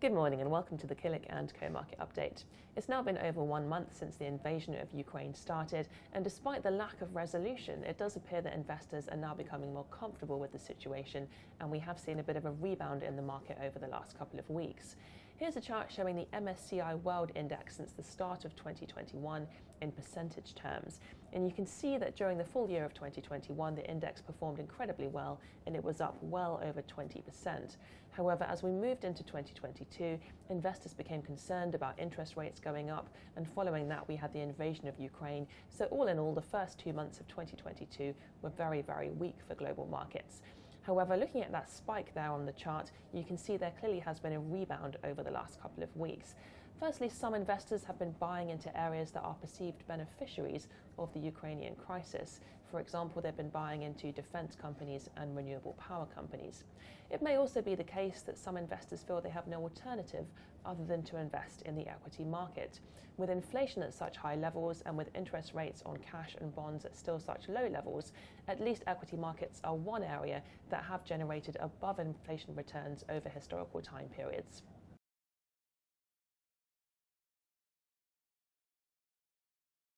Good morning and welcome to the Killik and Co market update. It's now been over 1 month since the invasion of Ukraine started, and despite the lack of resolution, it does appear that investors are now becoming more comfortable with the situation, and we have seen a bit of a rebound in the market over the last couple of weeks. Here's a chart showing the MSCI World Index since the start of 2021 in percentage terms. And you can see that during the full year of 2021, the index performed incredibly well, and it was up well over 20%. However, as we moved into 2022, investors became concerned about interest rates going up, and following that, we had the invasion of Ukraine. So all in all, the first 2 months of 2022 were very, very weak for global markets. However, looking at that spike there on the chart, you can see there clearly has been a rebound over the last couple of weeks. Firstly, some investors have been buying into areas that are perceived beneficiaries of the Ukrainian crisis. For example, they've been buying into defense companies and renewable power companies. It may also be the case that some investors feel they have no alternative other than to invest in the equity market. With inflation at such high levels and with interest rates on cash and bonds at still such low levels, at least equity markets are one area that have generated above inflation returns over historical time periods.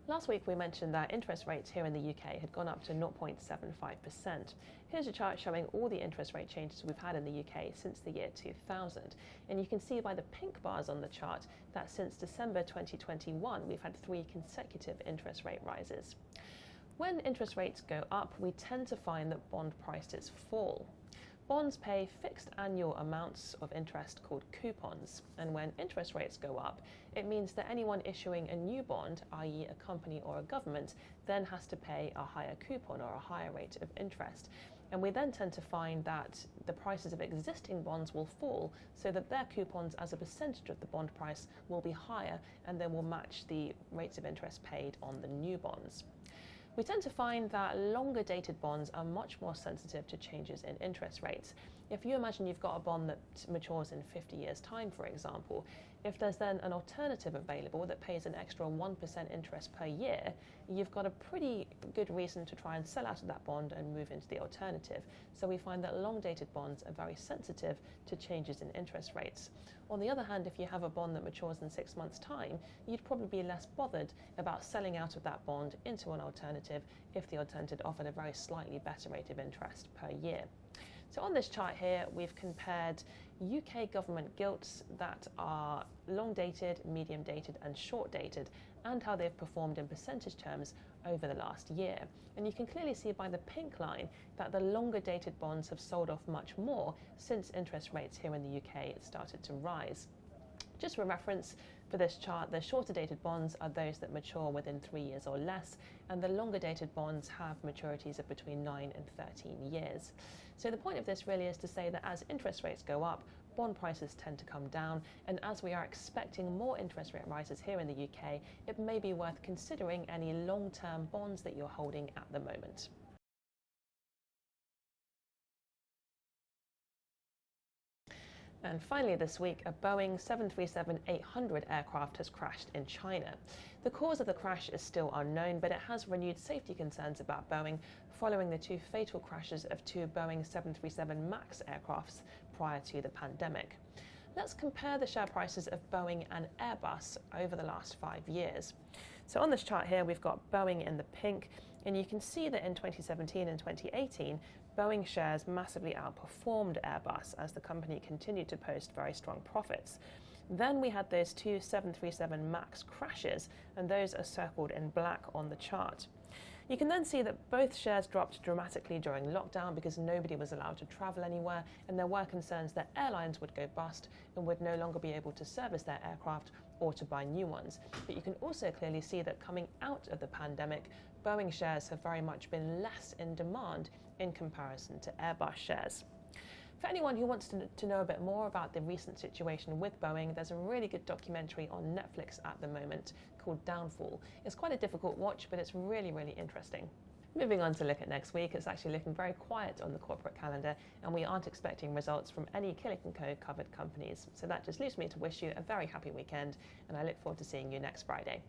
Last week we mentioned that interest rates here in the UK had gone up to 0.75%. Here's a chart showing all the interest rate changes we've had in the UK since the year 2000. And you can see by the pink bars on the chart that since December 2021 we've had 3 consecutive interest rate rises. When interest rates go up, we tend to find that bond prices fall. Bonds pay fixed annual amounts of interest called coupons, and when interest rates go up, it means that anyone issuing a new bond, i.e. a company or a government, then has to pay a higher coupon or a higher rate of interest. And we then tend to find that the prices of existing bonds will fall so that their coupons as a percentage of the bond price will be higher and then will match the rates of interest paid on the new bonds. We tend to find that longer dated bonds are much more sensitive to changes in interest rates. If you imagine you've got a bond that matures in 50 years' time, for example, if there's then an alternative available that pays an extra 1% interest per year, you've got a pretty good reason to try and sell out of that bond and move into the alternative. So we find that long-dated bonds are very sensitive to changes in interest rates. On the other hand, if you have a bond that matures in 6 months' time, you'd probably be less bothered about selling out of that bond into an alternative if the alternative offered a very slightly better rate of interest per year. So on this chart here, we've compared UK government gilts that are long dated, medium dated and short dated, and how they've performed in percentage terms over the last year. And you can clearly see by the pink line that the longer dated bonds have sold off much more since interest rates here in the UK started to rise. Just for reference, for this chart, the shorter dated bonds are those that mature within 3 years or less, and the longer dated bonds have maturities of between 9 and 13 years. So the point of this really is to say that as interest rates go up, bond prices tend to come down, and as we are expecting more interest rate rises here in the UK, it may be worth considering any long-term bonds that you're holding at the moment. And finally this week, a Boeing 737-800 aircraft has crashed in China. The cause of the crash is still unknown, but it has renewed safety concerns about Boeing following the 2 fatal crashes of 2 Boeing 737 MAX aircrafts prior to the pandemic. Let's compare the share prices of Boeing and Airbus over the last 5 years. So on this chart here, we've got Boeing in the pink, and you can see that in 2017 and 2018, Boeing shares massively outperformed Airbus as the company continued to post very strong profits. Then we had those 2 737 MAX crashes, and those are circled in black on the chart. You can then see that both shares dropped dramatically during lockdown because nobody was allowed to travel anywhere, and there were concerns that airlines would go bust and would no longer be able to service their aircraft or to buy new ones. But you can also clearly see that coming out of the pandemic, Boeing shares have very much been less in demand in comparison to Airbus shares. For anyone who wants to know a bit more about the recent situation with Boeing, there's a really good documentary on Netflix at the moment called Downfall. It's quite a difficult watch, but it's really, really interesting. Moving on to look at next week, it's actually looking very quiet on the corporate calendar, and we aren't expecting results from any Killik & Co covered companies. So that just leaves me to wish you a very happy weekend, and I look forward to seeing you next Friday.